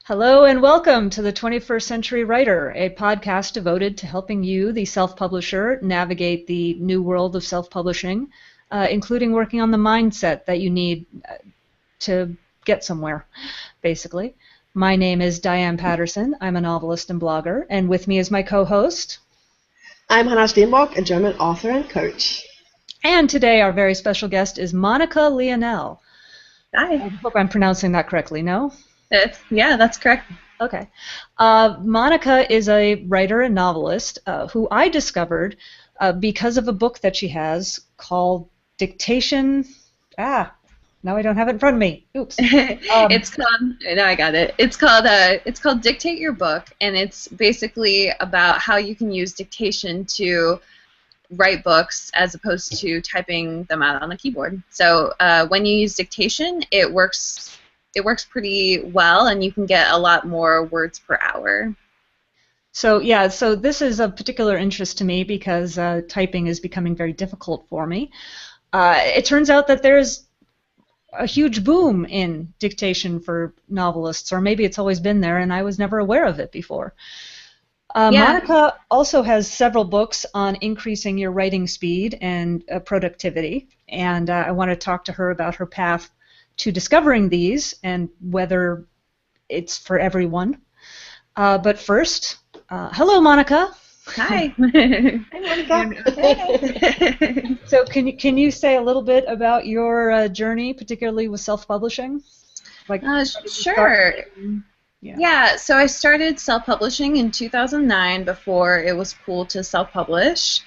Hello and welcome to the 21st Century Writer, a podcast devoted to helping you, the self-publisher, navigate the new world of self-publishing, including working on the mindset that you need to get somewhere, basically. My name is Diane Patterson. I'm a novelist and blogger, and with me is my co-host. I'm Hannah Steenbach, a German author and coach. And today our very special guest is Monica Leonelle. Hi. I hope I'm pronouncing that correctly, no? Yeah, that's correct. Okay. Monica is a writer and novelist who I discovered because of a book that she has called Dictation. Now I don't have it in front of me. Oops. It's called. No, I got it. It's called Dictate Your Book, and it's basically about how you can use dictation to write books as opposed to typing them out on a keyboard. So when you use dictation, it works pretty well, and you can get a lot more words per hour. So this is of particular interest to me because typing is becoming very difficult for me. It turns out that there's a huge boom in dictation for novelists, or maybe it's always been there and I was never aware of it before. Monica also has several books on increasing your writing speed and productivity, and I want to talk to her about her path to discovering these and whether it's for everyone. But first, hello, Monica. Hi. Hi, Monica. So can you say a little bit about your journey, particularly with self-publishing? Sure. Yeah, so I started self-publishing in 2009 before it was cool to self-publish.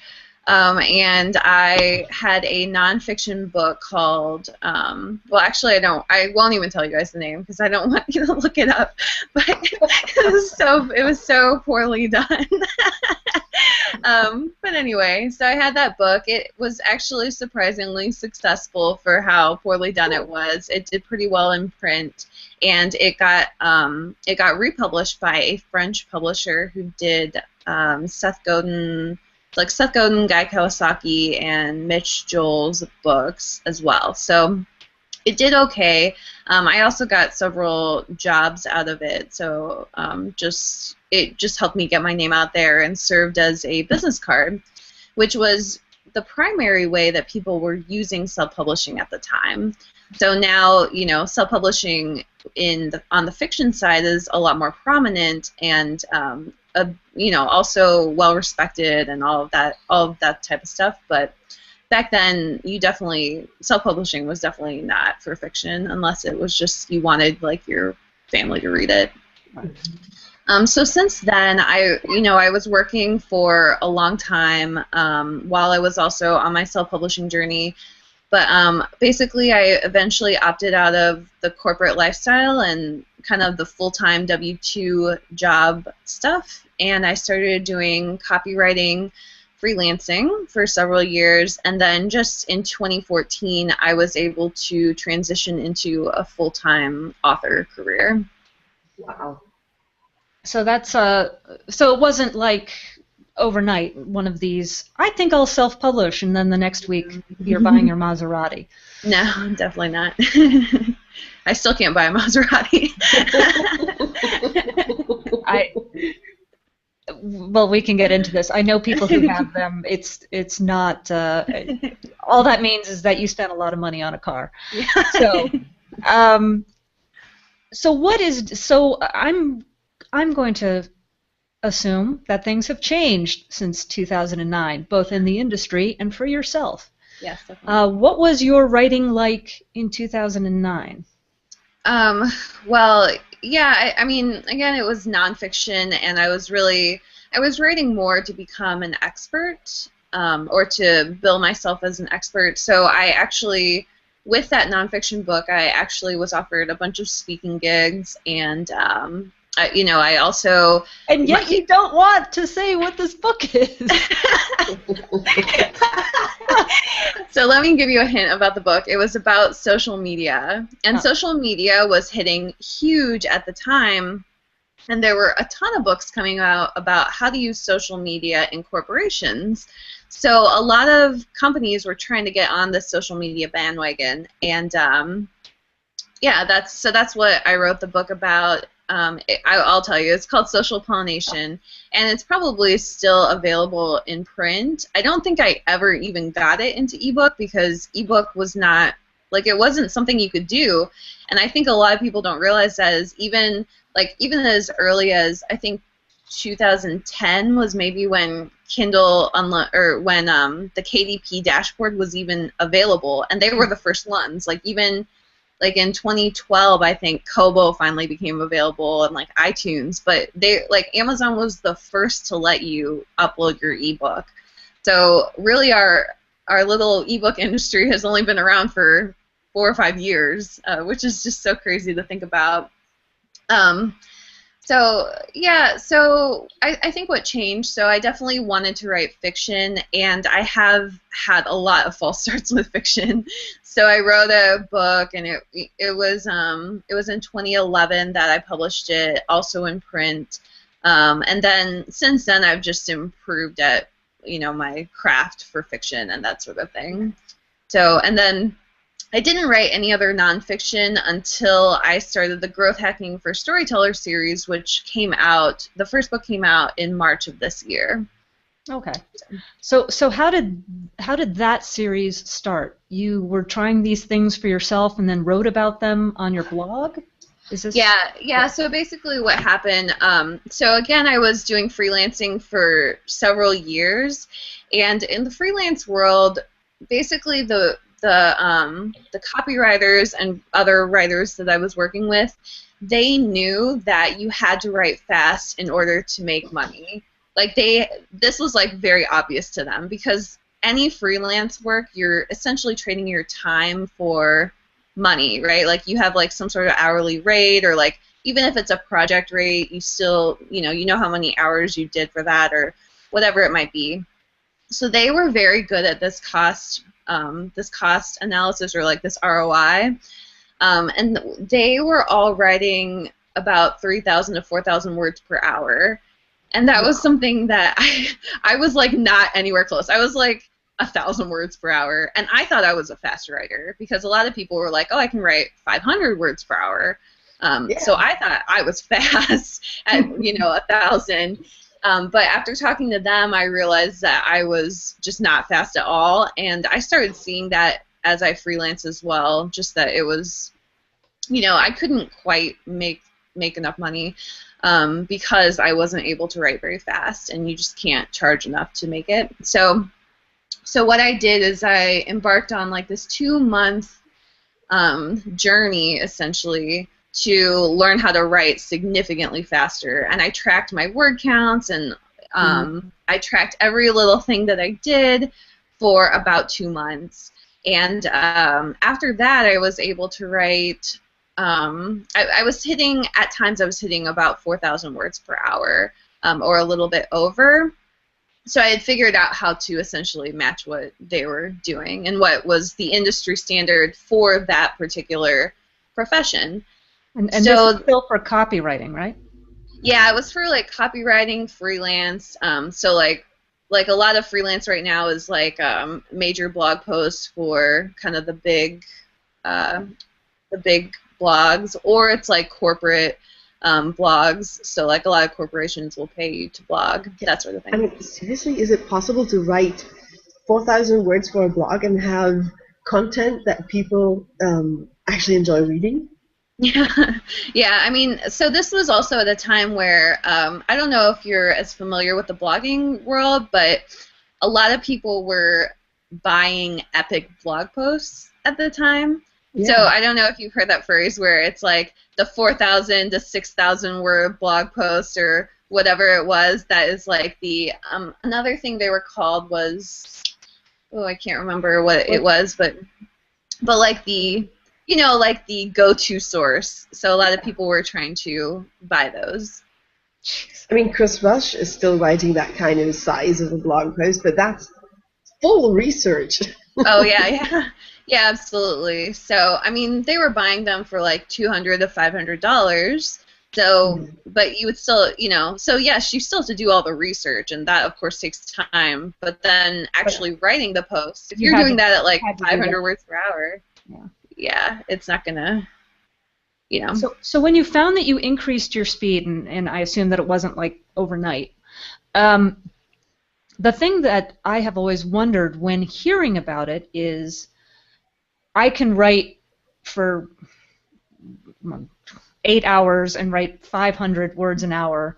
And I had a nonfiction book called, I won't even tell you guys the name because I don't want you to look it up, but it was so poorly done. But anyway, so I had that book. It was actually surprisingly successful for how poorly done it was. It did pretty well in print, and it got republished by a French publisher who did Seth Godin, Guy Kawasaki, and Mitch Joel's books as well. So it did okay. I also got several jobs out of it, so it just helped me get my name out there and served as a business card, which was the primary way that people were using self-publishing at the time. So now, self-publishing on the fiction side is a lot more prominent and also well respected and all of that type of stuff. But back then, self-publishing was definitely not for fiction unless it was just you wanted your family to read it. So since then, I was working for a long time while I was also on my self-publishing journey. But basically, I eventually opted out of the corporate lifestyle and kind of the full-time W-2 job stuff, and I started doing copywriting, freelancing for several years, and then just in 2014, I was able to transition into a full-time author career. Wow. So that's so it wasn't like overnight one of these, I think I'll self-publish, and then the next week you're buying your Maserati. No, definitely not. I still can't buy a Maserati. Well, we can get into this. I know people who have them. It's not. All that means is that you spent a lot of money on a car. Yeah. So I'm going to assume that things have changed since 2009, both in the industry and for yourself. Yes, definitely. What was your writing like in 2009? Well, yeah, I mean, again, it was nonfiction, and I was writing more to become an expert, or to build myself as an expert. So I actually, with that nonfiction book, I actually was offered a bunch of speaking gigs, and I also... And yet you don't want to say what this book is. So let me give you a hint about the book. It was about social media, and social media was hitting huge at the time, and there were a ton of books coming out about how to use social media in corporations. So a lot of companies were trying to get on the social media bandwagon, and Yeah, that's what I wrote the book about. I'll tell you, it's called Social Pollination, and it's probably still available in print. I don't think I ever even got it into ebook because ebook was not, like, it wasn't something you could do, and I think a lot of people don't realize that is even as early as I think 2010 was maybe when when the KDP dashboard was even available, and they were the first ones. Like even like in 2012, I think Kobo finally became available and like iTunes, but Amazon was the first to let you upload your ebook. So really, our little ebook industry has only been around for 4 or 5 years, which is just so crazy to think about. So yeah, so I think what changed, so I definitely wanted to write fiction, and I have had a lot of false starts with fiction. So I wrote a book, and it was in 2011 that I published it, also in print. And then since then I've just improved at my craft for fiction and that sort of thing. So and then I didn't write any other nonfiction until I started the Growth Hacking for Storytellers series, which came out, the first book came out in March of this year. Okay. So how did that series start? You were trying these things for yourself and then wrote about them on your blog? Is this? Yeah. So basically what happened, so again, I was doing freelancing for several years, and in the freelance world, basically the copywriters and other writers that I was working with, they knew that you had to write fast in order to make money. Like this was like very obvious to them, because any freelance work, you're essentially trading your time for money, right? Like you have like some sort of hourly rate, or like even if it's a project rate, you still, you know how many hours you did for that or whatever it might be. So they were very good at this cost analysis, or like this ROI, and they were all writing about 3,000 to 4,000 words per hour, and that was something that I was like not anywhere close. I was like 1,000 words per hour, and I thought I was a fast writer because a lot of people were like, oh, I can write 500 words per hour. So I thought I was fast at 1,000. But after talking to them, I realized that I was just not fast at all, and I started seeing that as I freelance as well, just that it was, I couldn't quite make enough money because I wasn't able to write very fast, and you just can't charge enough to make it. So what I did is I embarked on like this 2-month journey, essentially, to learn how to write significantly faster. And I tracked my word counts, and I tracked every little thing that I did for about 2 months. And after that, I was able to write, I was hitting about 4,000 words per hour, or a little bit over. So I had figured out how to essentially match what they were doing and what was the industry standard for that particular profession. And so, this is still for copywriting, right? Yeah, it was for like copywriting, freelance. So like a lot of freelance right now is like major blog posts for kind of the big blogs, or it's like corporate blogs. So like a lot of corporations will pay you to blog, that sort of thing. I mean, seriously, is it possible to write 4,000 words for a blog and have content that people actually enjoy reading? Yeah. I mean, so this was also at a time where I don't know if you're as familiar with the blogging world, but a lot of people were buying epic blog posts at the time. Yeah. So I don't know if you've heard that phrase where it's like the 4,000 to 6,000 word blog post or whatever it was. That is like the another thing they were called was, oh, I can't remember what it was, but like the, like the go-to source. So a lot of people were trying to buy those. I mean, Chris Rush is still writing that kind of size of a blog post, but that's full research. Oh, yeah. Yeah, absolutely. So, I mean, they were buying them for like $200 to $500. So, but you would still, so yes, you still have to do all the research, and that, of course, takes time. But then actually writing the post, if you're doing that at like 500 words per hour, yeah, it's not gonna. you know. So when you found that you increased your speed, and I assume that it wasn't like overnight, the thing that I have always wondered when hearing about it is I can write for 8 hours and write 500 words an hour,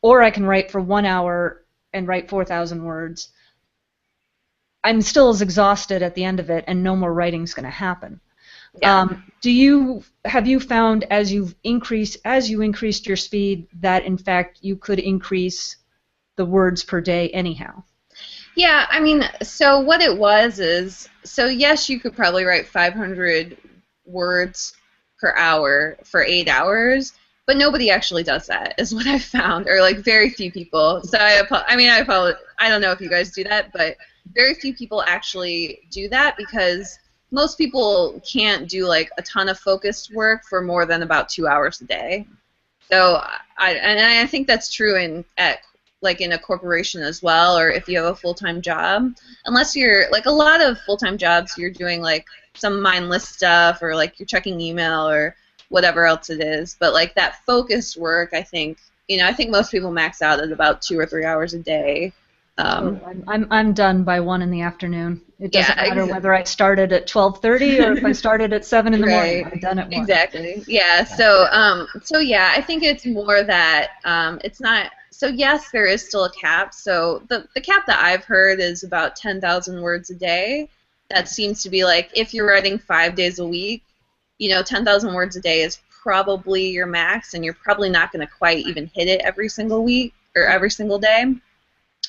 or I can write for 1 hour and write 4,000 words. I'm still as exhausted at the end of it, and no more writing's going to happen. Yeah. Have you found as you increased your speed that in fact you could increase the words per day anyhow? Yeah, I mean, so what it was is, so yes, you could probably write 500 words per hour for 8 hours, but nobody actually does that, is what I found, or like very few people. So I don't know if you guys do that, but very few people actually do that because most people can't do like a ton of focused work for more than about 2 hours a day. So I think that's true in a corporation as well, or if you have a full-time job. Unless you're like a lot of full-time jobs, you're doing like some mindless stuff, or like you're checking email or whatever else it is. But like that focused work, I think most people max out at about 2 or 3 hours a day. I'm done by 1 in the afternoon. It doesn't matter exactly. whether I started at 12:30 or if I started at 7 in the morning. Right. I'm done at 1. Exactly. Yeah. So yeah, I think it's more that it's not. So yes, there is still a cap. So the cap that I've heard is about 10,000 words a day. That seems to be like if you're writing 5 days a week, 10,000 words a day is probably your max, and you're probably not going to quite even hit it every single week or every single day.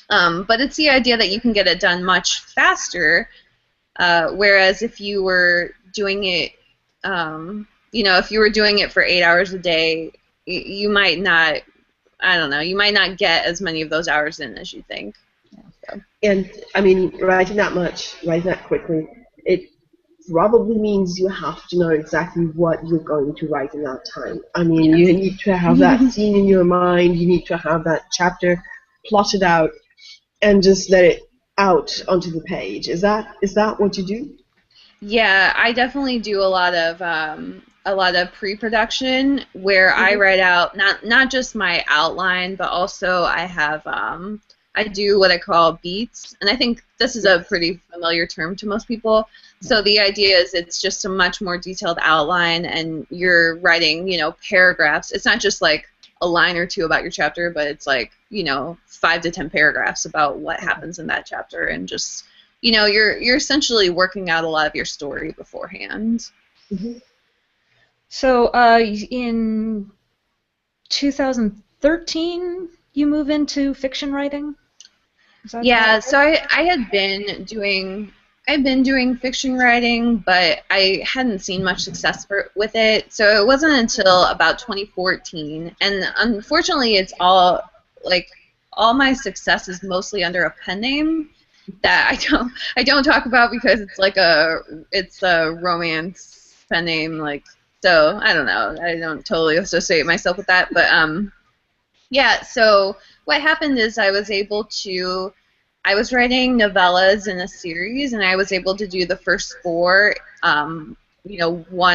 But it's the idea that you can get it done much faster. Whereas if you were doing it, if you were doing it for 8 hours a day, you might not. I don't know. You might not get as many of those hours in as you think. So. And I mean, writing that quickly, it probably means you have to know exactly what you're going to write in that time. I mean, Yes. you need to have that scene in your mind. You need to have that chapter plotted out and just let it out onto the page. Is that what you do? Yeah, I definitely do a lot of pre-production where I write out not just my outline, but also I do what I call beats, and I think this is a pretty familiar term to most people. So the idea is it's just a much more detailed outline, and you're writing, paragraphs. It's not just like a line or two about your chapter, but it's like, 5 to 10 paragraphs about what happens in that chapter, and just, you're essentially working out a lot of your story beforehand. Mm-hmm. So in 2013, you move into fiction writing? Yeah, so I had been doing fiction writing, but I hadn't seen much success with it. So it wasn't until about 2014, and unfortunately, it's all my success is mostly under a pen name that I don't talk about because it's a romance pen name, so I don't know. I don't totally associate myself with that, but yeah. So what happened is I was writing novellas in a series, and I was able to do the first 4, 1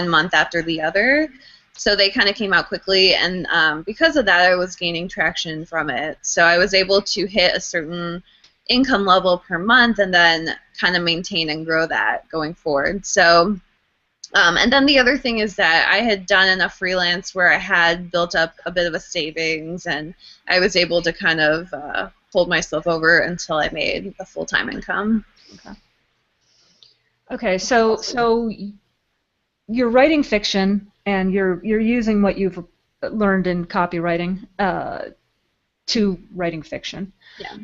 month after the other. So they kind of came out quickly, and because of that, I was gaining traction from it. So I was able to hit a certain income level per month, and then kind of maintain and grow that going forward. So, and then the other thing is that I had done enough freelance where I had built up a bit of a savings, and I was able to kind of hold myself over until I made a full-time income. Okay, so you're writing fiction, and you're using what you've learned in copywriting to writing fiction. Yeah.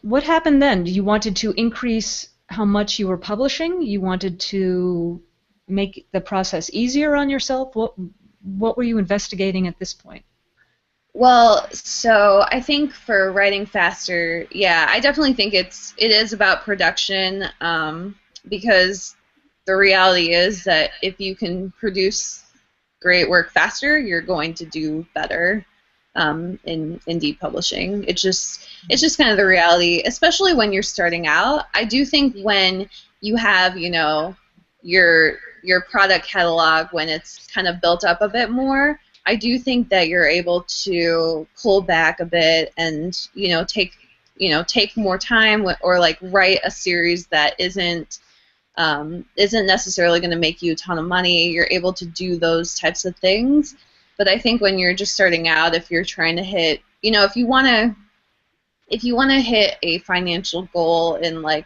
What happened then? You wanted to increase how much you were publishing? You wanted to make the process easier on yourself? What were you investigating at this point? Well, so I think for writing faster, yeah, I definitely think it is about production, because the reality is that if you can produce great work faster, you're going to do better in indie publishing. It's just kind of the reality, especially when you're starting out. I do think when you have, your your product catalog when it's kind of built up a bit more, I do think that you're able to pull back a bit and take more time or like write a series that isn't necessarily going to make you a ton of money. You're able to do those types of things. But I think when you're just starting out, if you're trying to hit, if you want to hit a financial goal in like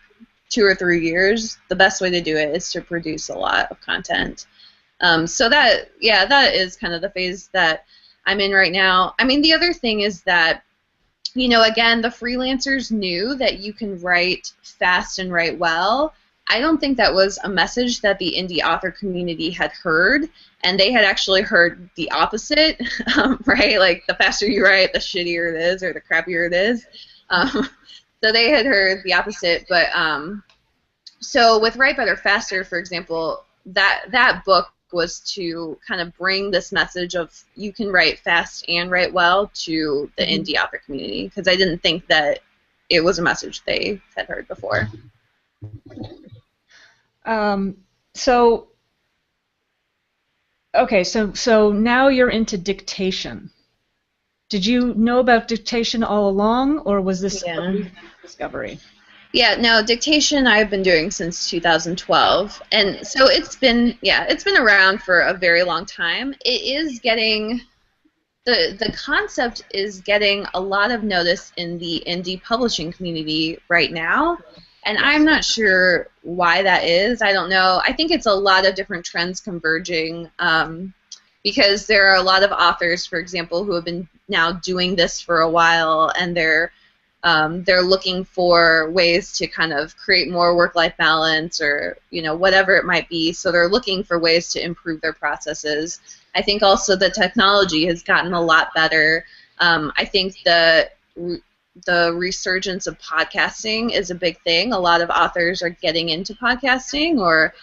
2 or 3 years, the best way to do it is to produce a lot of content. So that is kind of the phase that I'm in right now. I mean, the other thing is that, again, the freelancers knew that you can write fast and write well. I don't think that was a message that the indie author community had heard, and they had actually heard the opposite, right? Like, the faster you write, the shittier it is, or the crappier it is. So they had heard the opposite, but so with Write Better Faster, for example, that book was to kind of bring this message of you can write fast and write well to the indie author community, because I didn't think that it was a message they had heard before. So now you're into dictation. Did you know about dictation all along, or was this a recent discovery? Yeah, no, dictation I've been doing since 2012, and so it's been around for a very long time. It is getting the concept is getting a lot of notice in the indie publishing community right now, and I'm not sure why that is. I don't know. I think it's a lot of different trends converging, because there are a lot of authors, for example, who have been now doing this for a while, and they're looking for ways to kind of create more work-life balance, or whatever it might be. So they're looking for ways to improve their processes. I think also the technology has gotten a lot better. I think the resurgence of podcasting is a big thing. A lot of authors are getting into podcasting or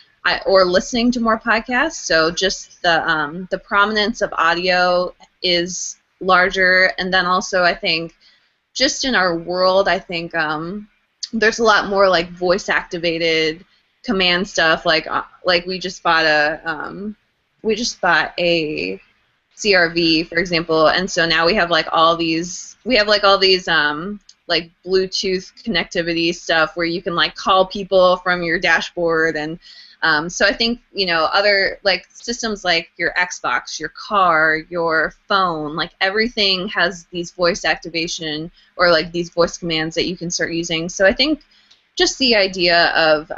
listening to more podcasts. So just the prominence of audio is larger, and then also I think just in our world, I think there's a lot more like voice-activated command stuff. Like we just bought a CRV, for example, and so now we have all these like Bluetooth connectivity stuff where you can like call people from your dashboard, and so I think other like systems like your Xbox, your car, your phone, like everything has these voice activation or like these voice commands that you can start using. So I think just the idea of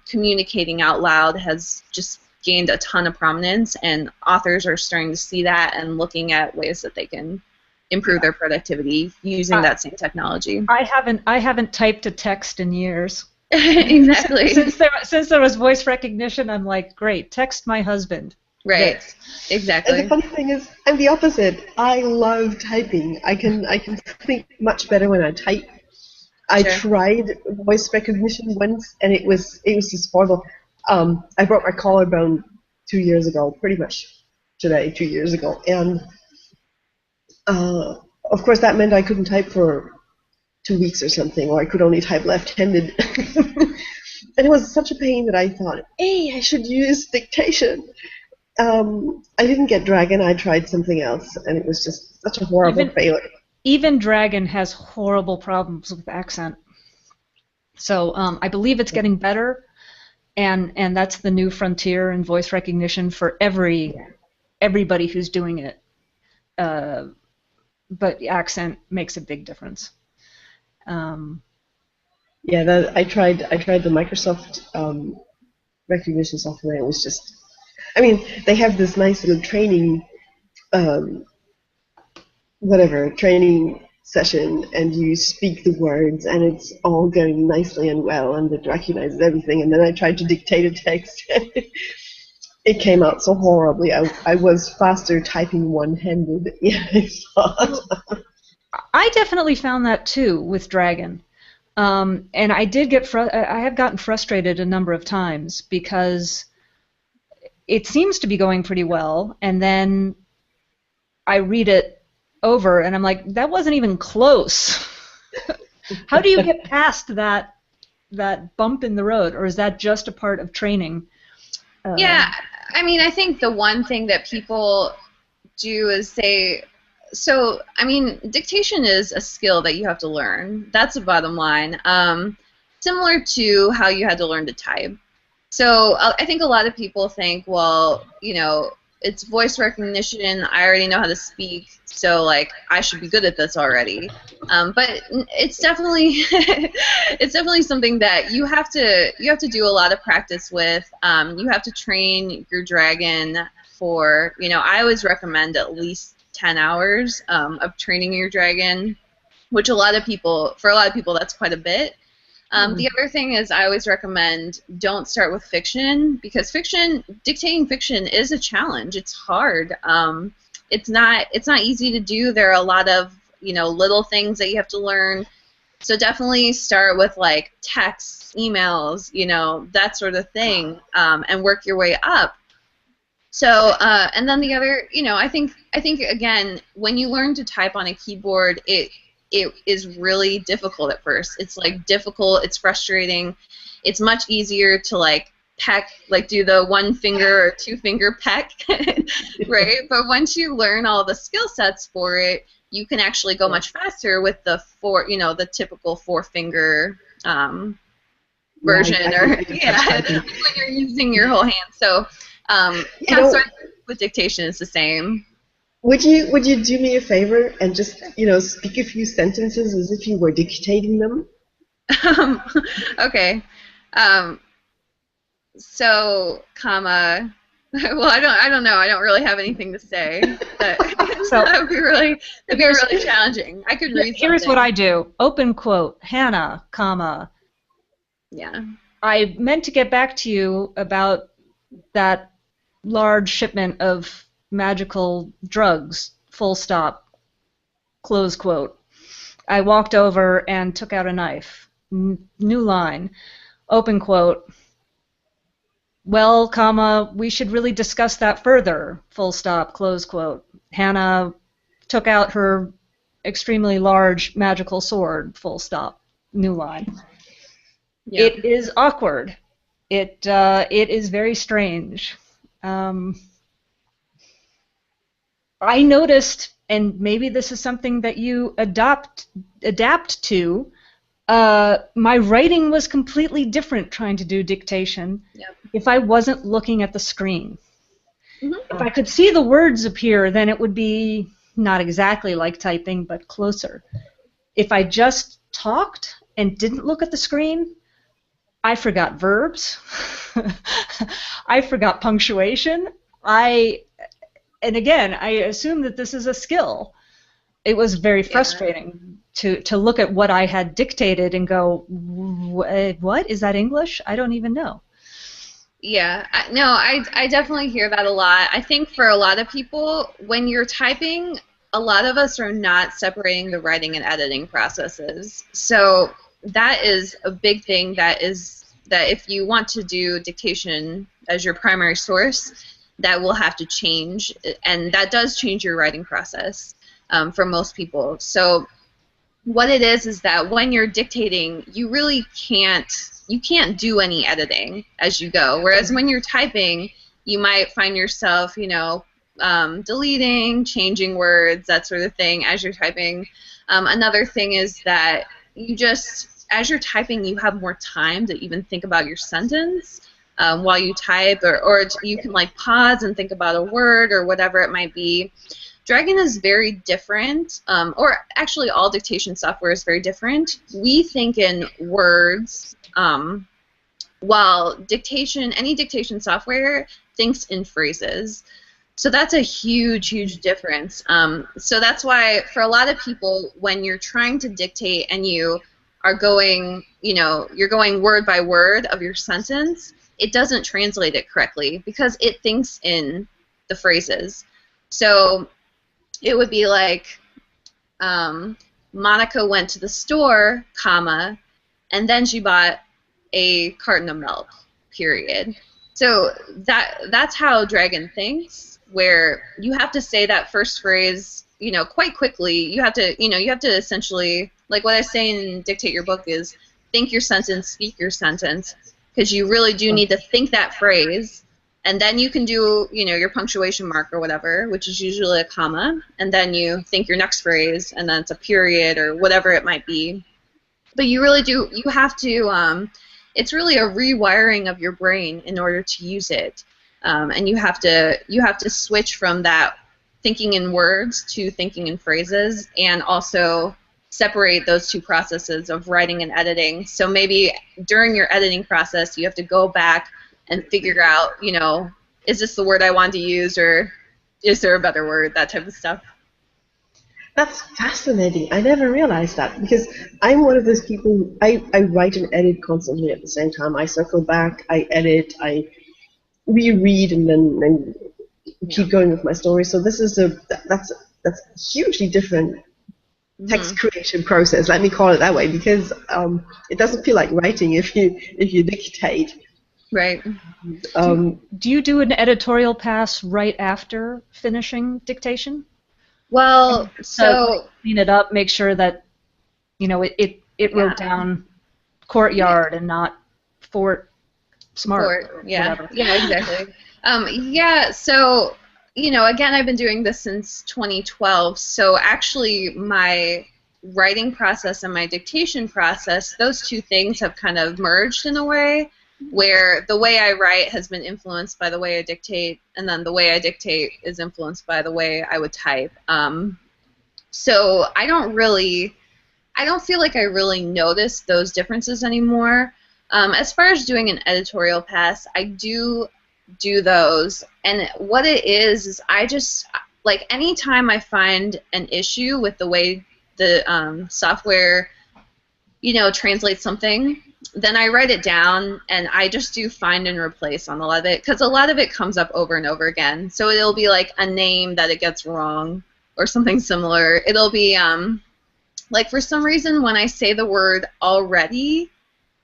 communicating out loud has just gained a ton of prominence, and authors are starting to see that and looking at ways that they can improve their productivity using that same technology. I haven't typed a text in years. Exactly. Since there was voice recognition, I'm like, great, text my husband. Right. Yes. Exactly. And the funny thing is, I'm the opposite. I love typing. I can think much better when I type. I tried voice recognition once, and it was just horrible. I broke my collarbone 2 years ago, pretty much today, 2 years ago, and of course that meant I couldn't type for 2 weeks or something, or I could only type left-handed. And it was such a pain that I thought, hey, I should use dictation. I didn't get Dragon. I tried something else, and it was just such a horrible failure. Even Dragon has horrible problems with accent. So I believe it's getting better, and that's the new frontier in voice recognition for everybody who's doing it. But accent makes a big difference. Yeah, I tried the Microsoft recognition software. It was just, I mean, they have this nice little training, training session, and you speak the words, and it's all going nicely and well, and it recognizes everything. And then I tried to dictate a text. It came out so horribly. I was faster typing one-handed. Yeah, I thought. I definitely found that too with Dragon. And I did I have gotten frustrated a number of times because it seems to be going pretty well, and then I read it over and I'm like, that wasn't even close. How do you get past that bump in the road, or is that just a part of training? Yeah, I mean, I think the one thing that people do is say, so, I mean, dictation is a skill that you have to learn. That's the bottom line. Similar to how you had to learn to type. So I think a lot of people think, well, you know, it's voice recognition. I already know how to speak, so like I should be good at this already. But it's definitely it's definitely something that you have to do a lot of practice with. You have to train your dragon for, you know, I always recommend at least 10 hours of training your dragon, which for a lot of people that's quite a bit. The other thing is I always recommend don't start with fiction, because dictating fiction is a challenge. It's hard. It's not easy to do. There are a lot of, you know, little things that you have to learn. So definitely start with like texts, emails, you know, that sort of thing, and work your way up. So and then the other, you know, I think again, when you learn to type on a keyboard, it is really difficult at first. It's like difficult, it's frustrating. It's much easier to like peck, like do the 1 finger or 2 finger peck, right? But once you learn all the skill sets for it, you can actually go much faster with the the typical 4 finger version, or when you're using your whole hand. So so with dictation it's the same. Would you do me a favor and just, you know, speak a few sentences as if you were dictating them? Okay. So, comma. Well, I don't know. I don't really have anything to say. But So that would be really challenging. I could read. Here's something. what I do. Open quote. Hannah, comma. Yeah. I meant to get back to you about that large shipment of magical drugs, full stop, close quote. I walked over and took out a knife. New line. Open quote. Well, comma, we should really discuss that further, full stop, close quote. Hannah took out her extremely large magical sword, full stop, new line. Yeah. It is awkward. It is very strange. I noticed, and maybe this is something that you adapt to, my writing was completely different trying to do dictation if I wasn't looking at the screen. Mm-hmm. If I could see the words appear, then it would be not exactly like typing, but closer. If I just talked and didn't look at the screen, I forgot verbs. I forgot punctuation. And again, I assume that this is a skill. It was very frustrating to look at what I had dictated and go, what? Is that English? I don't even know. Yeah, no, I definitely hear that a lot. I think for a lot of people, when you're typing, a lot of us are not separating the writing and editing processes. So that is a big thing that if you want to do dictation as your primary source, that will have to change, and that does change your writing process for most people. So what it is that when you're dictating, you really can't do any editing as you go. Whereas when you're typing, you might find yourself, you know, deleting, changing words, that sort of thing as you're typing. Another thing is that as you're typing, you have more time to even think about your sentence while you type, or you can like pause and think about a word or whatever it might be. Dragon is very different, or actually all dictation software is very different. We think in words, while any dictation software thinks in phrases. So that's a huge, huge difference. So that's why for a lot of people, when you're trying to dictate and you are going, you're going word by word of your sentence, it doesn't translate it correctly because it thinks in the phrases. So it would be like, Monica went to the store, comma, and then she bought a carton of milk, period. So that's how Dragon thinks, where you have to say that first phrase, quite quickly. You have to essentially, like what I say in Dictate Your Book is, think your sentence, speak your sentence, because you really do need to think that phrase And then you can do, your punctuation mark or whatever, which is usually a comma, and then you think your next phrase, and then it's a period or whatever it might be. But you have to, it's really a rewiring of your brain in order to use it. And you have to switch from that thinking in words to thinking in phrases, and also separate those two processes of writing and editing. So maybe during your editing process, you have to go back and figure out, is this the word I want to use, or is there a better word, that type of stuff. That's fascinating. I never realized that, because I'm one of those people, I write and edit constantly at the same time. I circle back, I edit, I reread, and then keep going with my story. So this is that's a hugely different text creation process, let me call it that way, because it doesn't feel like writing if you dictate. Right. Do you do an editorial pass right after finishing dictation? Well, so clean it up, make sure that it wrote down courtyard and not Fort Smart. Whatever. Yeah, exactly. So again, I've been doing this since 2012. So actually, my writing process and my dictation process, those two things have kind of merged in a way, where the way I write has been influenced by the way I dictate, and then the way I dictate is influenced by the way I would type. So I don't feel like I really notice those differences anymore. As far as doing an editorial pass, I do those, and what it is I just, like, anytime I find an issue with the way the software, translates something, then I write it down, and I just do find and replace on a lot of it, because a lot of it comes up over and over again. So it'll be like a name that it gets wrong or something similar. It'll be like, for some reason, when I say the word already,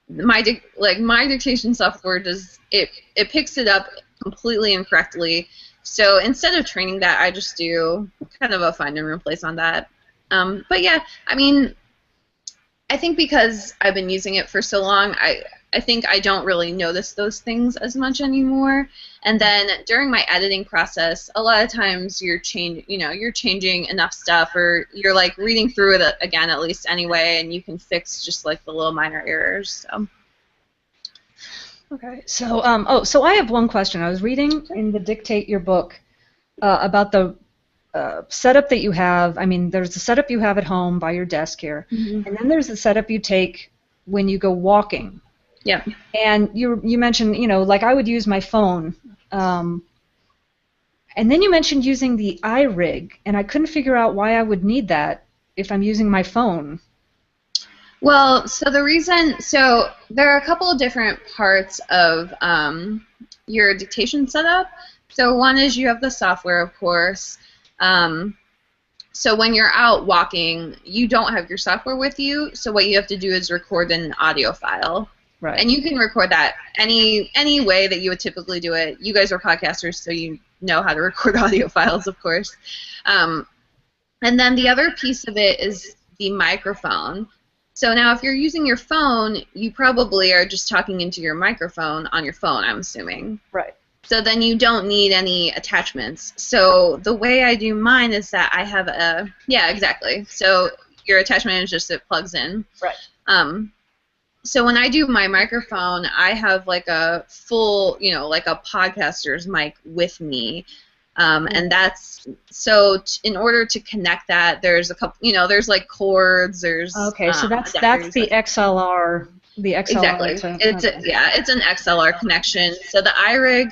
my dictation software it picks it up completely incorrectly. So instead of training that, I just do kind of a find and replace on that. But yeah, I mean, I think because I've been using it for so long, I think I don't really notice those things as much anymore. And then during my editing process, a lot of times you're changing enough stuff, or you're like reading through it again at least anyway, and you can fix just like the little minor errors. So. Okay. So so I have one question. I was reading in the Dictate Your Book about the setup that you have. I mean, there's the setup you have at home by your desk here, and then there's the setup you take when you go walking. Yeah. And you mentioned, like I would use my phone, and then you mentioned using the iRig, and I couldn't figure out why I would need that if I'm using my phone. Well, so there are a couple of different parts of your dictation setup. So one is you have the software, of course. So when you're out walking, you don't have your software with you, so what you have to do is record an audio file. Right. And you can record that any way that you would typically do it. You guys are podcasters, so you know how to record audio files, of course. And then the other piece of it is the microphone. So now if you're using your phone, you probably are just talking into your microphone on your phone, I'm assuming. Right. So then you don't need any attachments. So the way I do mine is that I have yeah, exactly. So your attachment is just, it plugs in. Right. So when I do my microphone, I have like a full, like a podcaster's mic with me. And that's, so in order to connect that, there's a couple, there's like cords, there's okay, so that's the XLR, exactly. It's an XLR connection. So the iRig,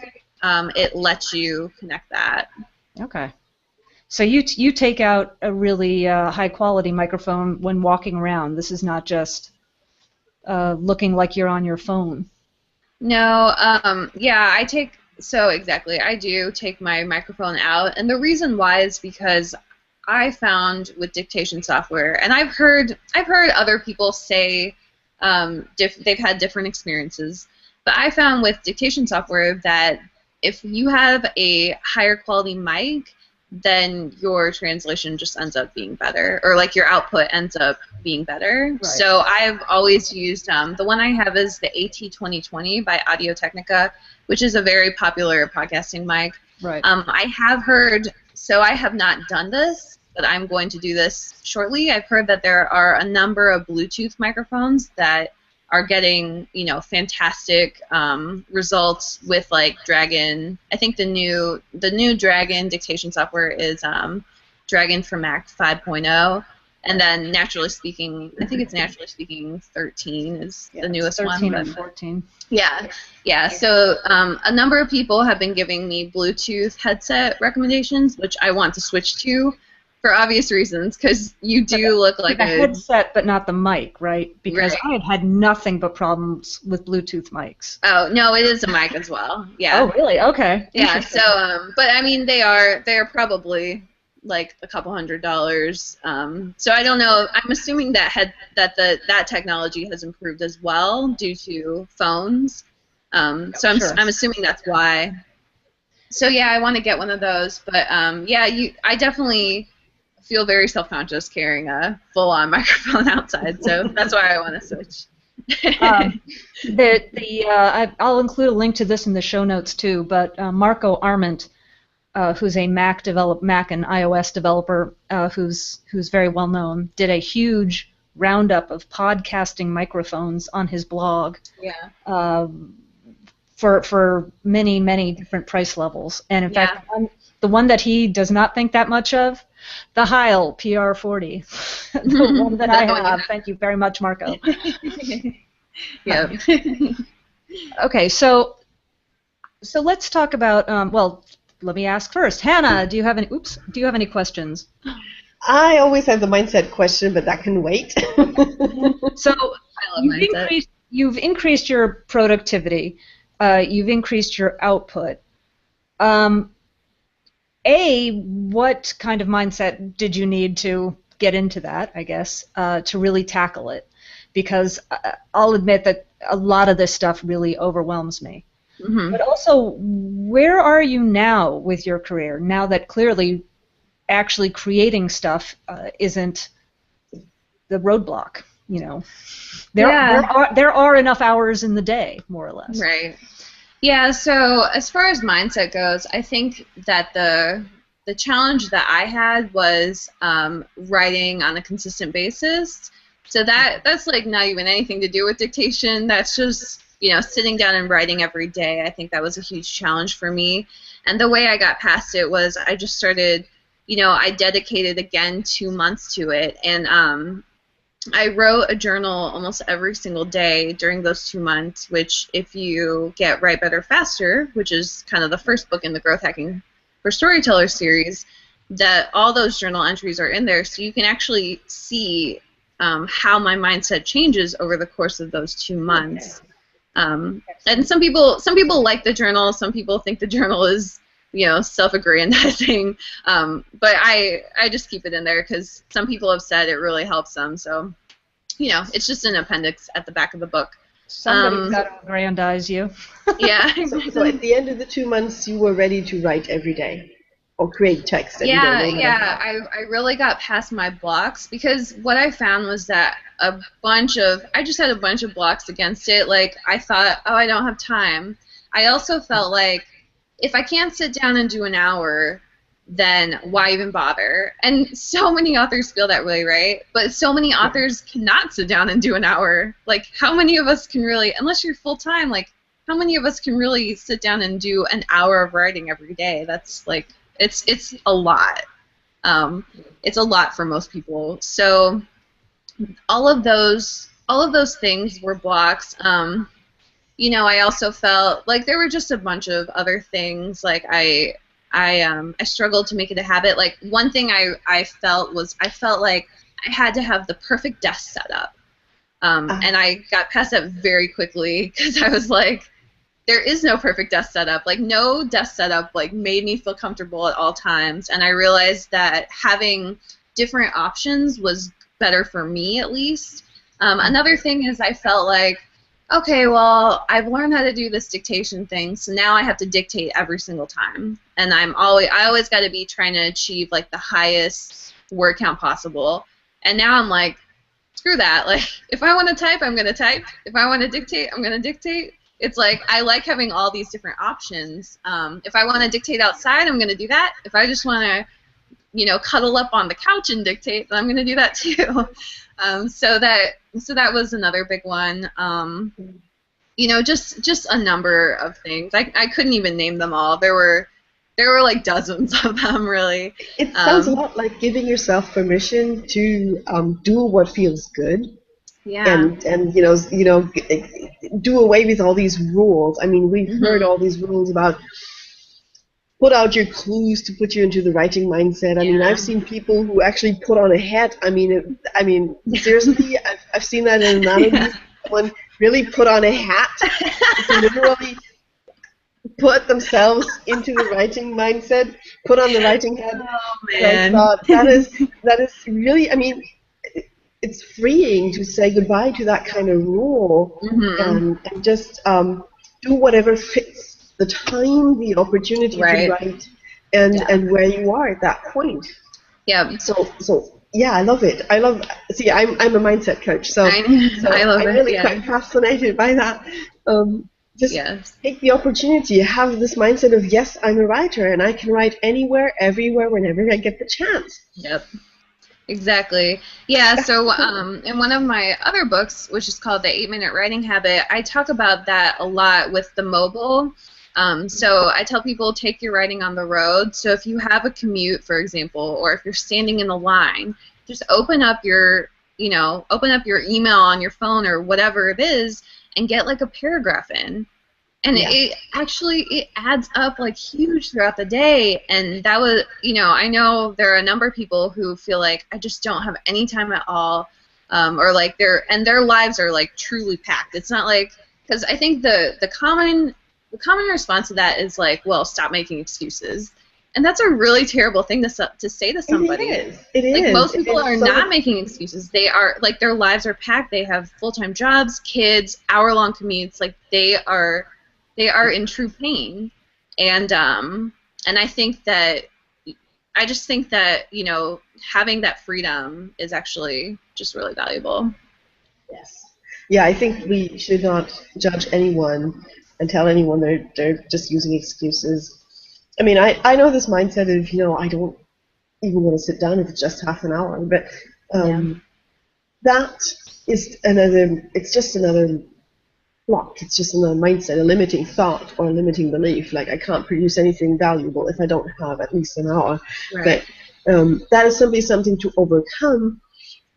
it lets you connect that. Okay. So you take out a really high quality microphone when walking around. This is not just looking like you're on your phone. No, yeah, I do take my microphone out, and the reason why is because I found with dictation software, and I've heard other people say they've had different experiences, but I found with dictation software that if you have a higher quality mic, then your translation just ends up being better, or like your output ends up being better. Right. So I've always used, the one I have is the AT2020 by Audio-Technica, which is a very popular podcasting mic. Right. I have heard, so I have not done this, but I'm going to do this shortly. I've heard that there are a number of Bluetooth microphones that are getting, fantastic results with like Dragon. I think the new Dragon dictation software is Dragon for Mac 5.0, and then Naturally Speaking, I think it's Naturally Speaking 13 is the newest 13 one. and 14. Yeah. So a number of people have been giving me Bluetooth headset recommendations, which I want to switch to for obvious reasons, because you do look like a headset, but not the mic, right? Because I have had nothing but problems with Bluetooth mics. Oh no, it is a mic as well. Yeah. Oh really? Okay. Yeah. So, but I mean, they are probably like a couple $100. So I don't know. I'm assuming that that technology has improved as well due to phones. So I'm assuming that's why. So yeah, I want to get one of those. But I definitely feel very self-conscious carrying a full-on microphone outside. So that's why I want to switch. I'll include a link to this in the show notes too. But Marco Arment, who's a Mac and iOS developer, who's very well known, did a huge roundup of podcasting microphones on his blog. Yeah. For many different price levels, and in fact, the one that he does not think that much of, the Heil PR40, the one that I have. Thank you very much, Marco. Yeah. Okay, so let's talk about. Well, let me ask first, Hannah. Do you have any questions? I always have the mindset question, but that can wait. So I love you've increased your productivity. You've increased your output. What kind of mindset did you need to get into that, I guess, to really tackle it? Because I'll admit that a lot of this stuff really overwhelms me. Mm-hmm. But also, where are you now with your career, now that clearly actually creating stuff isn't the roadblock? There are enough hours in the day, more or less. Right. Yeah, so as far as mindset goes, I think that the challenge that I had was writing on a consistent basis. So that's like not even anything to do with dictation. That's just, sitting down and writing every day. I think that was a huge challenge for me. And the way I got past it was I just started, I dedicated again 2 months to it. And I wrote a journal almost every single day during those 2 months, which if you get Write Better Faster, which is kind of the first book in the Growth Hacking for Storytellers series, that all those journal entries are in there, so you can actually see how my mindset changes over the course of those 2 months. And some people like the journal, some people think the journal is self-aggrandizing, but I just keep it in there because some people have said it really helps them. So, it's just an appendix at the back of the book. Somebody's got to aggrandize you. Yeah. So at the end of the 2 months, you were ready to write every day or create text every day. Yeah. I really got past my blocks because what I found was that I just had a bunch of blocks against it. Like, I thought, I don't have time. I also felt like, if I can't sit down and do an hour, then why even bother? And so many authors feel that way, right? But so many authors cannot sit down and do an hour. Like, how many of us can really, unless you're full-time, like, how many of us can really sit down and do an hour of writing every day? That's, like, it's a lot. It's a lot for most people. So all of those things were blocks. I also felt like there were just a bunch of other things. Like I struggled to make it a habit. Like one thing I felt like I had to have the perfect desk setup, and I got past that very quickly because I was like, there is no perfect desk setup. Like no desk setup like made me feel comfortable at all times, and I realized that having different options was better for me at least. Another thing is I felt like, okay, well, I've learned how to do this dictation thing, so now I have to dictate every single time. And I always got to be trying to achieve like the highest word count possible. And now I'm like, screw that. Like, if I want to type, I'm going to type. If I want to dictate, I'm going to dictate. it's like I like having all these different options. If I want to dictate outside, I'm going to do that. If I just want to, cuddle up on the couch and dictate, then I'm going to do that too. So that was another big one. Just a number of things. I couldn't even name them all. There were like dozens of them, really. It sounds a lot like giving yourself permission to do what feels good. Yeah. And do away with all these rules. I mean, we've heard all these rules about put out your clues to put you into the writing mindset. I mean, I've seen people who actually put on a hat. I mean, seriously, I've seen that in another one. Really put on a hat to literally put themselves into the writing mindset, put on the writing hat. Oh, man. So I thought that is really, I mean, it's freeing to say goodbye to that kind of rule and just do whatever fits the time, the opportunity to write, and where you are at that point. Yeah. So yeah, I love it. See, I'm a mindset coach, so I'm really quite fascinated by that. Just take the opportunity, have this mindset of, yes, I'm a writer, and I can write anywhere, everywhere, whenever I get the chance. Yep. Exactly. Yeah, so in one of my other books, which is called The 8-Minute Writing Habit, I talk about that a lot with the mobile. So I tell people, take your writing on the road. So if you have a commute, for example, or if you're standing in a line, just open up your email on your phone or whatever it is and get like a paragraph in. And it adds up like huge throughout the day. And that was, I know there are a number of people who feel like I just don't have any time at all, or like their lives are like truly packed. It's not like, because I think the common response to that is like, well, stop making excuses. And that's a really terrible thing to say to somebody. It is. Like, most people are not making excuses. They are, like, their lives are packed. They have full-time jobs, kids, hour-long commutes. Like, they are in true pain. And I think that, having that freedom is actually just really valuable. Yes. Yeah, I think we should not judge anyone and tell anyone they're just using excuses. I mean, I know this mindset of, I don't even want to sit down if it's just half an hour, but that is it's just another block. It's just another mindset, a limiting thought or a limiting belief. Like, I can't produce anything valuable if I don't have at least an hour. Right. But that is simply something to overcome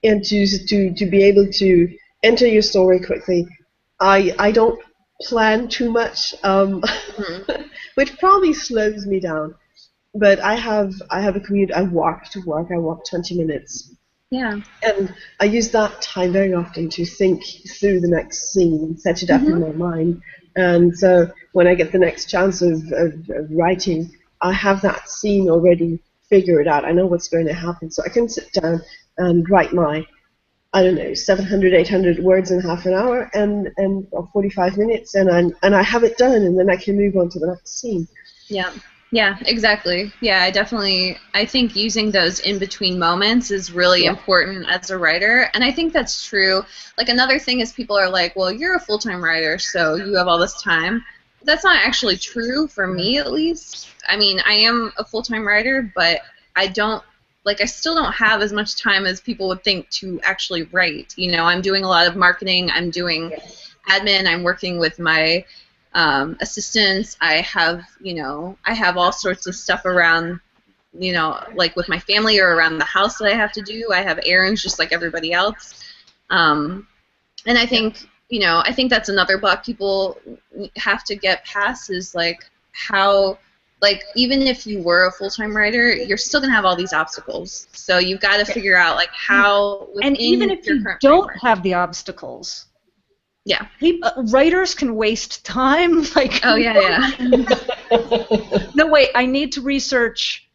and to be able to enter your story quickly. I don't plan too much, which probably slows me down. But I have a commute. I walk to work. I walk 20 minutes. Yeah. And I use that time very often to think through the next scene, set it up in my mind. And so when I get the next chance of writing, I have that scene already figured out. I know what's going to happen. So I can sit down and write my, 700, 800 words in half an hour or 45 minutes, and I have it done, and then I can move on to the next scene. Yeah. Yeah, exactly. Yeah, I think using those in-between moments is really important as a writer, and I think that's true. Like, another thing is people are like, well, you're a full-time writer, so you have all this time. That's not actually true for me, at least. I mean, I am a full-time writer, but I still don't have as much time as people would think to actually write. I'm doing a lot of marketing, I'm doing admin, I'm working with my assistants. I have all sorts of stuff around, like with my family or around the house that I have to do. I have errands just like everybody else. And I think, I think that's another block people have to get past is like how, like, even if you were a full-time writer, you're still going to have all these obstacles. So you've got to figure out like how within and even if you don't have the obstacles, writers can waste time. Like, no, wait, I need to research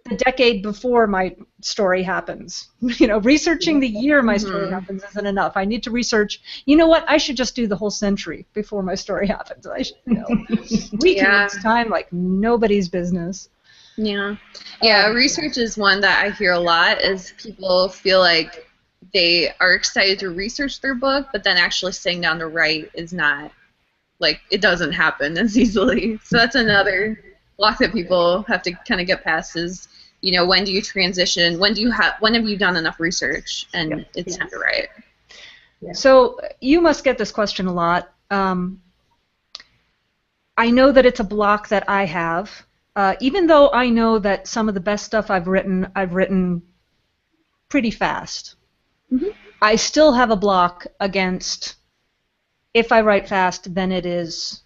the decade before my story happens. Researching the year my story happens isn't enough. I need to research, what, I should just do the whole century before my story happens. I should we can waste time like nobody's business. Yeah. Research is one that I hear a lot, is people feel like they are excited to research their book, but then actually sitting down to write is not like it doesn't happen as easily. So that's another block that people have to kind of get past is, you know, when do you transition? When have you done enough research and it's time to write? Yeah. So you must get this question a lot. I know that it's a block that I have. Even though I know that some of the best stuff I've written pretty fast. Mm-hmm. I still have a block against, if I write fast, then it is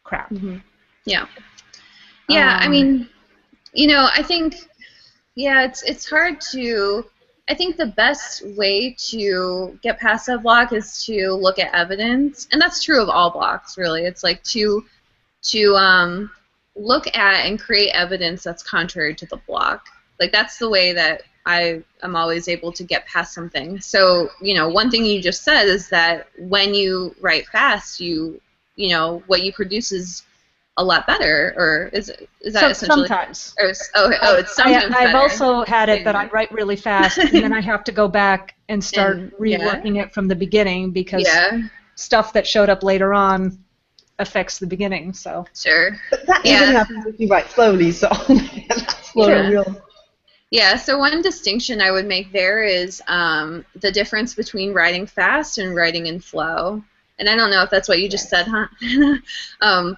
crap. Mm-hmm. Yeah. Yeah, I mean, you know, I think, yeah, it's hard to, I think the best way to get past that block is to look at evidence, and that's true of all blocks, really. It's like to look at and create evidence that's contrary to the block. Like, that's the way that I am always able to get past something. So, you know, one thing you just said is that when you write fast, you know, what you produce is a lot better, or is that essentially? Sometimes. It's sometimes better. I've also had it that I write really fast, and then I have to go back and start reworking it from the beginning because stuff that showed up later on affects the beginning. So sure. But that even happens if you write slowly, so that's slowly real. Yeah, so one distinction I would make there is the difference between writing fast and writing in flow. And I don't know if that's what you just said, huh?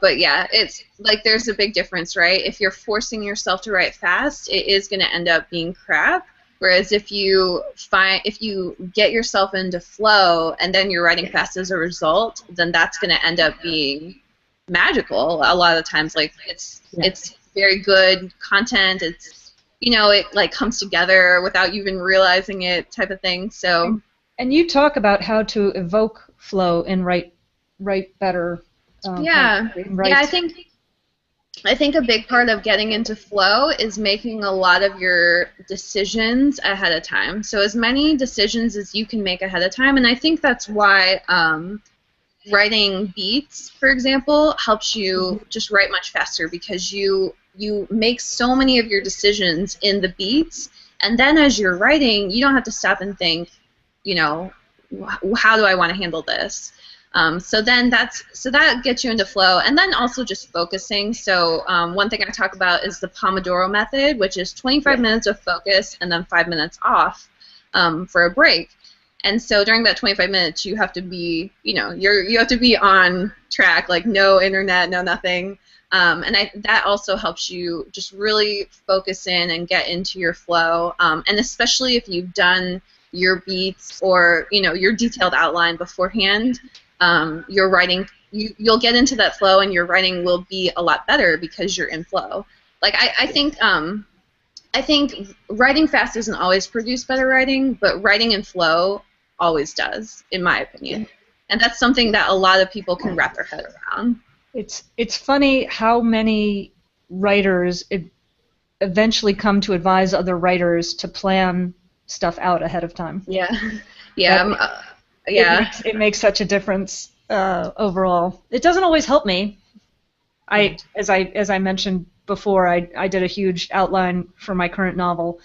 But yeah, it's like there's a big difference, right? If you're forcing yourself to write fast, it is going to end up being crap. Whereas if you get yourself into flow and then you're writing fast as a result, then that's going to end up being magical. A lot of times, like it's very good content. It's, you know, it like comes together without you even realizing it, type of thing. So. And you talk about how to evoke flow and write better. Yeah, I think a big part of getting into flow is making a lot of your decisions ahead of time. So as many decisions as you can make ahead of time, and I think that's why writing beats, for example, helps you just write much faster because you make so many of your decisions in the beats, and then as you're writing, you don't have to stop and think, you know, how do I want to handle this? So that gets you into flow, and then also just focusing. So one thing I talk about is the Pomodoro method, which is 25 minutes of focus and then 5 minutes off for a break. And so during that 25 minutes, you have to be, you know, you have to be on track, like no internet, no nothing. And that also helps you just really focus in and get into your flow. And especially if you've done your beats or, you know, your detailed outline beforehand, your writing, you'll get into that flow and your writing will be a lot better because you're in flow. Like I think writing fast doesn't always produce better writing, but writing in flow always does, in my opinion. And that's something that a lot of people can wrap their head around. It's funny how many writers eventually come to advise other writers to plan stuff out ahead of time. Yeah. It makes such a difference overall. It doesn't always help me. As I mentioned before, I did a huge outline for my current novel,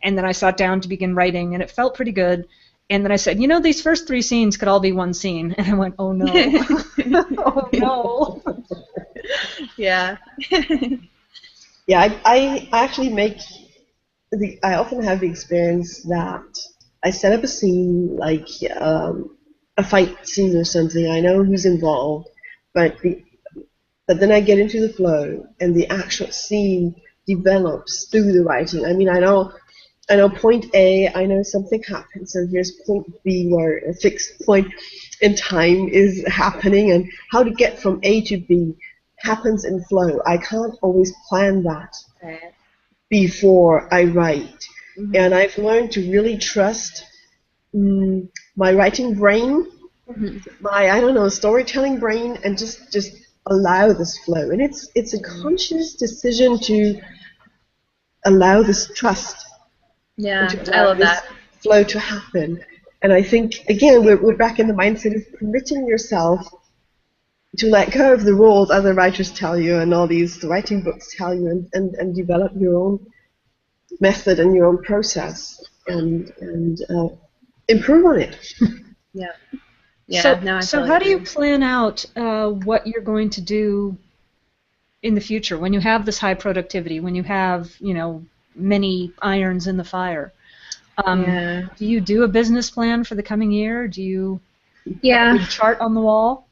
and then I sat down to begin writing, and it felt pretty good. And then I said, you know, these first 3 scenes could all be one scene, and I went, oh no, oh no. Yeah. Yeah, I actually I often have the experience that I set up a scene, like a fight scene or something. I know who's involved, but then I get into the flow, and the actual scene develops through the writing. I mean, I know point A, I know something happens, and here's point B where a fixed point in time is happening, and how to get from A to B happens in flow. I can't always plan that before I write. Mm-hmm. And I've learned to really trust my writing brain, my storytelling brain, and just allow this flow. And it's a conscious decision to allow this trust. Yeah, I love that flow to happen. And I think again we're back in the mindset of permitting yourself to let go of the rules other writers tell you and all these writing books tell you, and develop your own method and your own process and improve on it. Yeah. Yeah, So, no, I so totally how do you agree. plan out what you're going to do in the future when you have this high productivity, when you have, many irons in the fire? Yeah. Do you do a business plan for the coming year? Do you have a Yeah. big chart on the wall?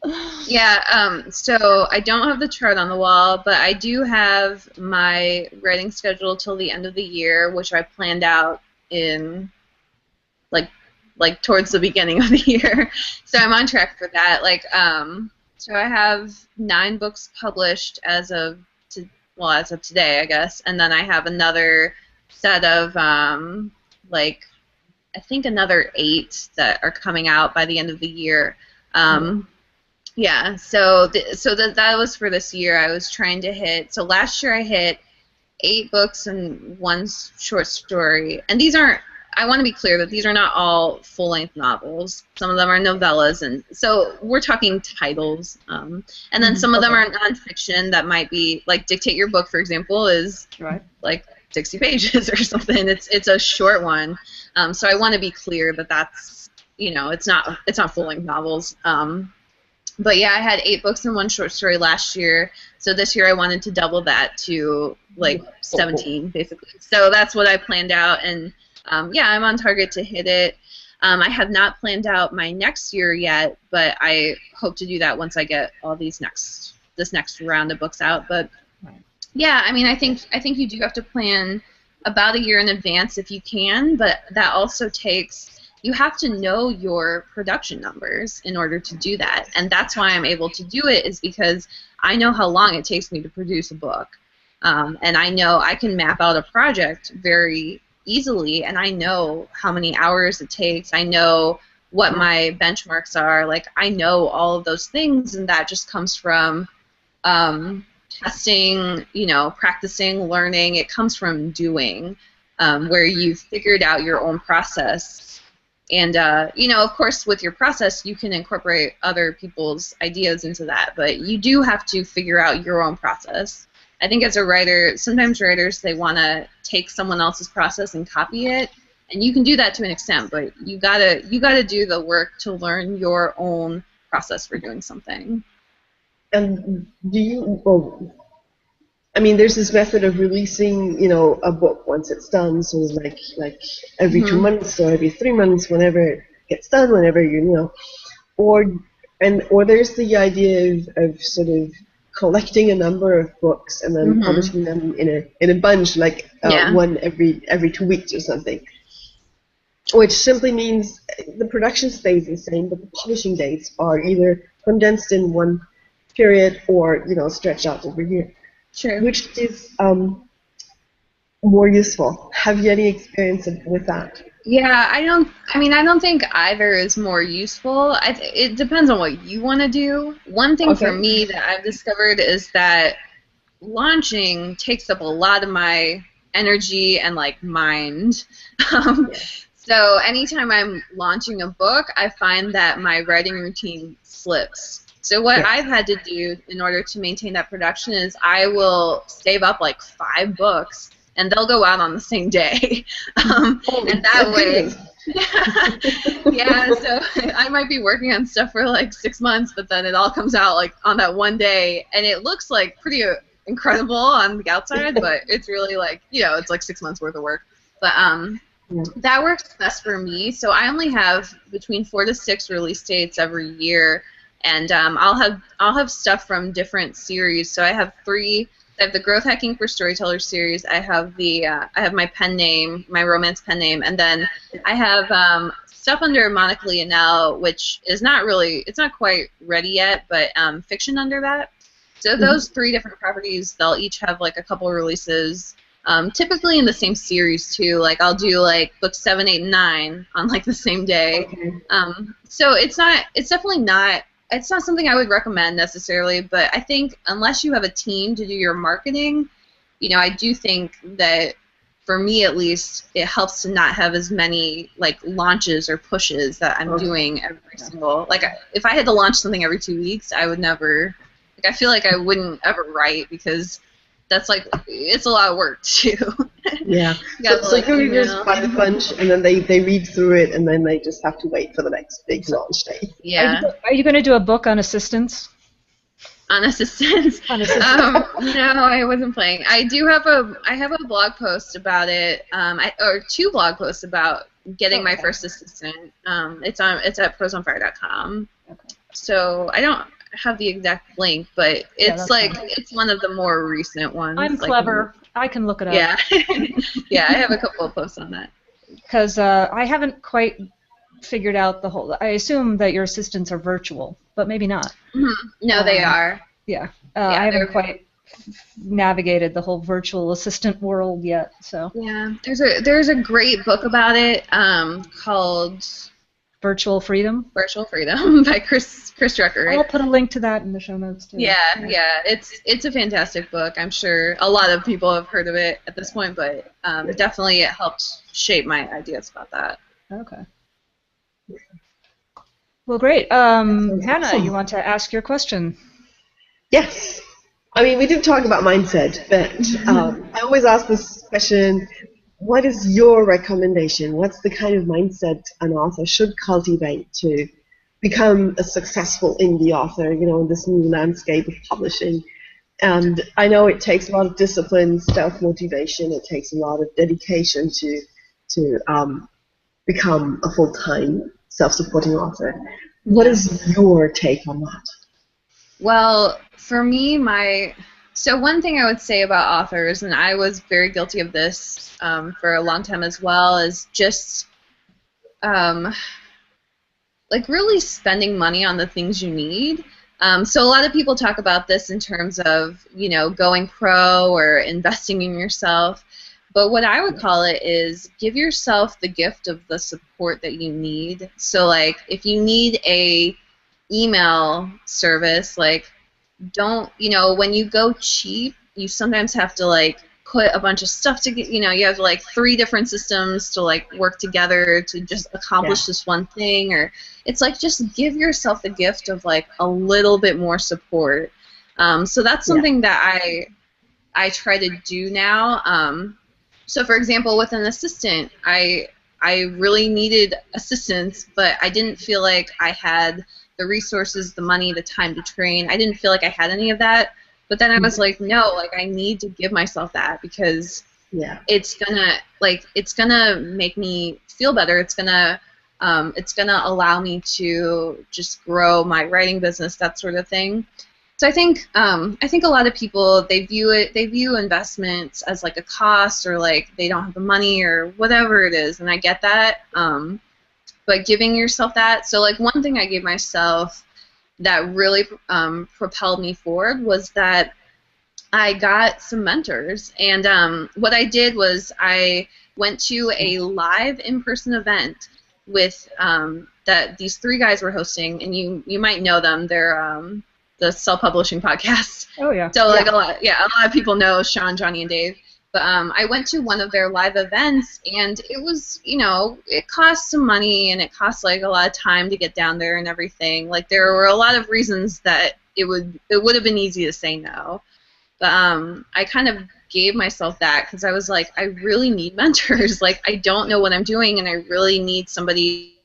Yeah, so I don't have the chart on the wall, but I do have my writing schedule till the end of the year, which I planned out in like towards the beginning of the year. So I'm on track for that. So I have 9 books published as of today, I guess, and then I have another set of like I think another 8 that are coming out by the end of the year. Um, yeah, that was for this year. I was trying to hit. So last year I hit 8 books and 1 short story. And these aren't. I want to be clear that these are not all full-length novels. Some of them are novellas, and so we're talking titles. And then some of them Okay. are nonfiction that might be like Dictate Your Book, for example, is Right. like 60 pages or something. It's a short one. So I want to be clear that that's it's not full-length novels. But yeah, I had 8 books and 1 short story last year. So this year I wanted to double that to like 17, basically. So that's what I planned out, and yeah, I'm on target to hit it. I have not planned out my next year yet, but I hope to do that once I get all this next round of books out. But yeah, I mean, I think you do have to plan about a year in advance if you can, but that also takes you have to know your production numbers in order to do that. And that's why I'm able to do it, is because I know how long it takes me to produce a book. And I know I can map out a project very easily, and I know how many hours it takes. I know what my benchmarks are. Like, I know all of those things, and that just comes from testing, practicing, learning. It comes from doing, where you've figured out your own process. And, of course, with your process, you can incorporate other people's ideas into that, but you do have to figure out your own process. I think as a writer, sometimes writers, they want to take someone else's process and copy it, and you can do that to an extent, but you gotta do the work to learn your own process for doing something. And do you? Well, I mean, there's this method of releasing, a book once it's done. So it's like every 2 months or every 3 months, whenever it gets done, whenever or or there's the idea of sort of collecting a number of books and then publishing them in a bunch, like Yeah. one every 2 weeks or something. Which simply means the production stays the same, but the publishing dates are either condensed in one period or stretched out over a year. Sure. Which is more useful? Have you any experience with that? Yeah, I don't think either is more useful. It depends on what you want to do. One thing for Okay. me that I've discovered is that launching takes up a lot of my energy and like mind. So anytime I'm launching a book, I find that my writing routine slips. So what I've had to do in order to maintain that production is I will save up like 5 books, and they'll go out on the same day. And that way, yeah, so I might be working on stuff for like 6 months, but then it all comes out like on that one day, and it looks like pretty incredible on the outside, but it's really like, it's like 6 months worth of work. But that works best for me. So I only have between 4 to 6 release dates every year, and I'll have stuff from different series. So I have 3. I have the Growth Hacking for Storytellers series. I have I have my pen name, my romance pen name, and then I have stuff under Monica Leonelle, which is it's not quite ready yet, but fiction under that. So those 3 different properties, they'll each have like a couple releases. Typically in the same series too. Like I'll do like books 7, 8, and 9 on like the same day. So it's definitely not. It's not something I would recommend necessarily, but I think unless you have a team to do your marketing, I do think that for me at least, it helps to not have as many like launches or pushes that I'm doing every single. Like if I had to launch something every 2 weeks, I would never. Like I feel like I wouldn't ever write because that's like, it's a lot of work too. Yeah. You gotta, So like, readers email. buy the punch, and then they read through it, and then they just have to wait for the next big launch day. Yeah. Are you going to do a book on assistants? On assistance. On assistants. No, I wasn't playing. I have a blog post about it. Or 2 blog posts about getting my first assistant. It's at prosonfire.com. Okay. So I don't have the exact link, but it's it's one of the more recent ones. I'm clever. I can look it up. Yeah. Yeah, I have a couple of posts on that. Because I haven't quite figured out the whole. I assume that your assistants are virtual, but maybe not. Mm-hmm. No, they are. Yeah. I haven't quite navigated the whole virtual assistant world yet. So. Yeah, there's a great book about it called Virtual Freedom. Virtual Freedom by Chris Drucker. Right? I'll put a link to that in the show notes too. Yeah, it's a fantastic book. I'm sure a lot of people have heard of it at this point, but definitely it helped shape my ideas about that. Okay. Well, great. Hannah, you want to ask your question? Yes. I mean, we did talk about mindset, but I always ask this question, what is your recommendation? What's the kind of mindset an author should cultivate to become a successful indie author, you know, in this new landscape of publishing? And I know it takes a lot of discipline, self-motivation, it takes a lot of dedication to become a full-time self-supporting author. What is your take on that? Well, for me, so one thing I would say about authors, and I was very guilty of this for a long time as well, is just like really spending money on the things you need. So a lot of people talk about this in terms of, you know, going pro or investing in yourself. But what I would call it is give yourself the gift of the support that you need. So like if you need a email service, like don't, you know, when you go cheap, you sometimes have to like put a bunch of stuff to get, you know, you have like 3 different systems to like work together to just accomplish this one thing, or it's like just give yourself the gift of like a little bit more support. So that's something that I try to do now. So for example, with an assistant, I really needed assistance, but I didn't feel like I had the resources, the money, the time to train. I didn't feel like I had any of that. But then I was like, no, like I need to give myself that because it's gonna make me feel better. It's gonna allow me to just grow my writing business, that sort of thing. So I think a lot of people, they view investments as like a cost, or like they don't have the money or whatever it is, and I get that. But giving yourself that, so like one thing I gave myself that really propelled me forward was that I got some mentors, and what I did was I went to a live in-person event with that these 3 guys were hosting, and you might know them. They're the self-publishing podcast. Oh yeah. So like a lot of people know Sean, Johnny, and Dave. But I went to one of their live events, and it was, you know, it cost some money, and it cost like a lot of time to get down there and everything. Like there were a lot of reasons that it would have been easy to say no. But I kind of gave myself that because I was like, I really need mentors. Like I don't know what I'm doing, and I really need somebody.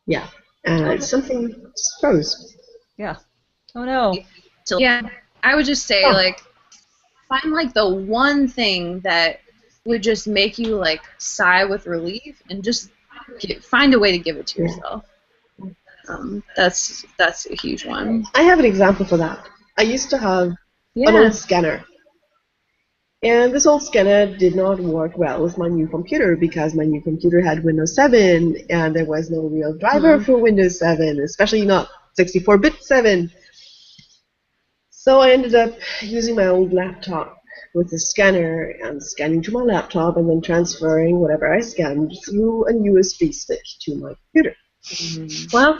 Yeah, it's something just froze. Yeah. Oh no. Yeah, I would just say like find like the one thing that would just make you like sigh with relief, and just find a way to give it to yourself. That's a huge one. I have an example for that. I used to have an old scanner, and this old scanner did not work well with my new computer because my new computer had Windows 7, and there was no real driver for Windows 7, especially not 64-bit 7. So I ended up using my old laptop with the scanner and scanning to my laptop, and then transferring whatever I scanned through a USB stick to my computer. Well,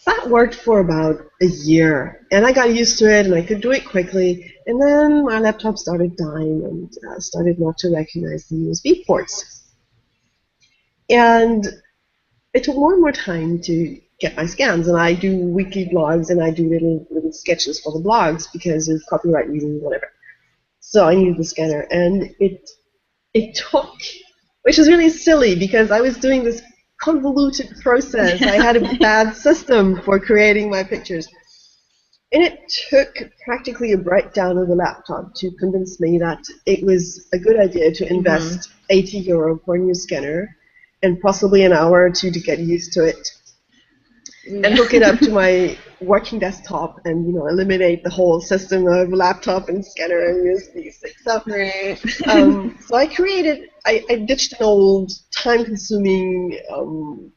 that worked for about a year, and I got used to it, and I could do it quickly, and then my laptop started dying and started not to recognize the USB ports. And it took more and more time to get my scans, and I do weekly blogs, and I do little sketches for the blogs because of copyright reasons, whatever. So I needed the scanner, and it took, which is really silly because I was doing this convoluted process. I had a bad system for creating my pictures. And it took practically a breakdown of the laptop to convince me that it was a good idea to invest €80 for a new scanner and possibly an hour or two to get used to it and hook it up to my working desktop and, eliminate the whole system of laptop and scanner and USB stick. So, so I ditched an old time-consuming,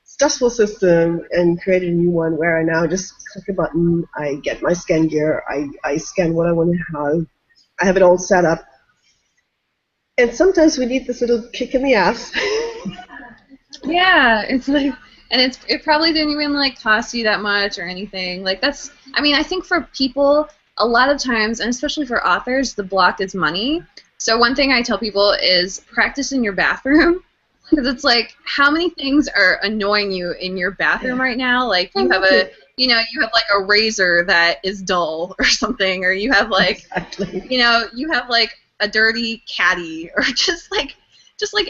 stressful system and created a new one where I now just click a button, I get my scan gear, I scan what I want to have, I have it all set up. And sometimes we need this little kick in the ass. Yeah, it's like, and it probably didn't even like cost you that much or anything. Like I think for people, a lot of times, and especially for authors, the block is money. So one thing I tell people is practice in your bathroom. Because it's like, how many things are annoying you in your bathroom right now? Like you have you have like a razor that is dull or something, or you have like, you have like a dirty caddy, or just like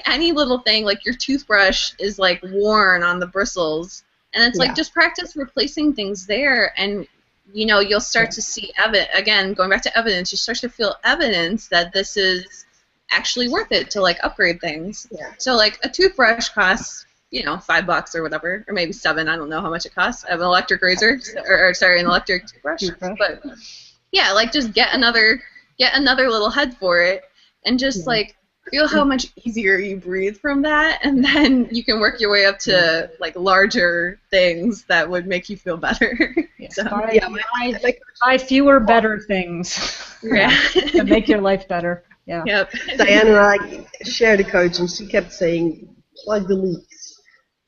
any little thing. Like your toothbrush is like worn on the bristles, and it's like just practice replacing things there, and you'll start to see again, going back to evidence, you start to feel evidence that this is actually worth it to like upgrade things. Yeah. So like a toothbrush costs $5 or whatever, or maybe $7. I don't know how much it costs. I have an electric razor, or sorry, an electric toothbrush. But yeah, like just get another little head for it, and just like feel how much easier you breathe from that, and then you can work your way up to like larger things that would make you feel better. So, buy fewer better things. To make your life better. Yeah. Yep. Diane and I shared a coach, and she kept saying, plug the leaks.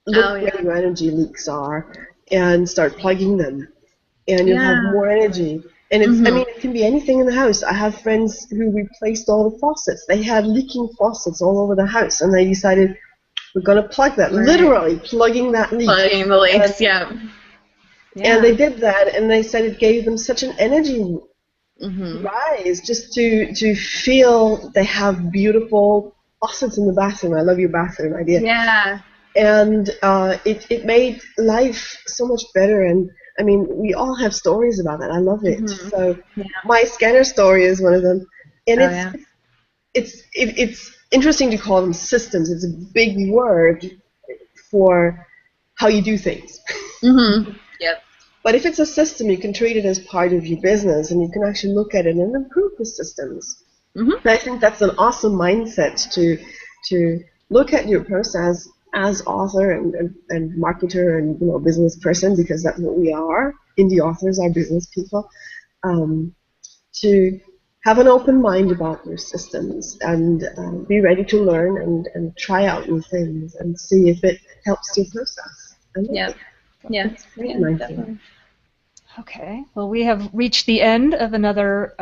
Look where your energy leaks are, and start plugging them, and you'll have more energy. And it's, it can be anything in the house. I have friends who replaced all the faucets. They had leaking faucets all over the house, and they decided, we're going to plug that. Literally plugging that leak. Plugging the leaks, And they did that, and they said it gave them such an energy rise just to feel they have beautiful faucets in the bathroom. I love your bathroom idea. Yeah. And it made life so much better. And I mean, we all have stories about that. I love it. So my scanner story is one of them. And it's interesting to call them systems. It's a big word for how you do things. Yep. But if it's a system, you can treat it as part of your business, and you can actually look at it and improve the systems. And I think that's an awesome mindset to look at your process as author and marketer and business person, because that's what we are. Indie authors are business people. To have an open mind about your systems and be ready to learn and try out new things and see if it helps your process. Yeah. Definitely. Okay, well, we have reached the end of another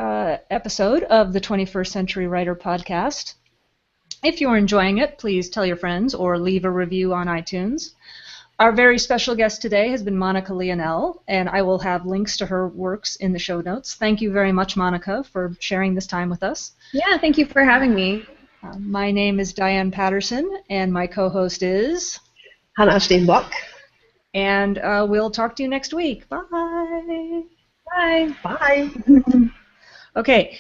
episode of the 21st Century Writer Podcast. If you're enjoying it, please tell your friends or leave a review on iTunes. Our very special guest today has been Monica Leonelle, and I will have links to her works in the show notes. Thank you very much, Monica, for sharing this time with us. Yeah, thank you for having me. My name is Diane Patterson, and my co-host is Hannah Steenbach. And we'll talk to you next week. Bye. Bye. Bye. Okay.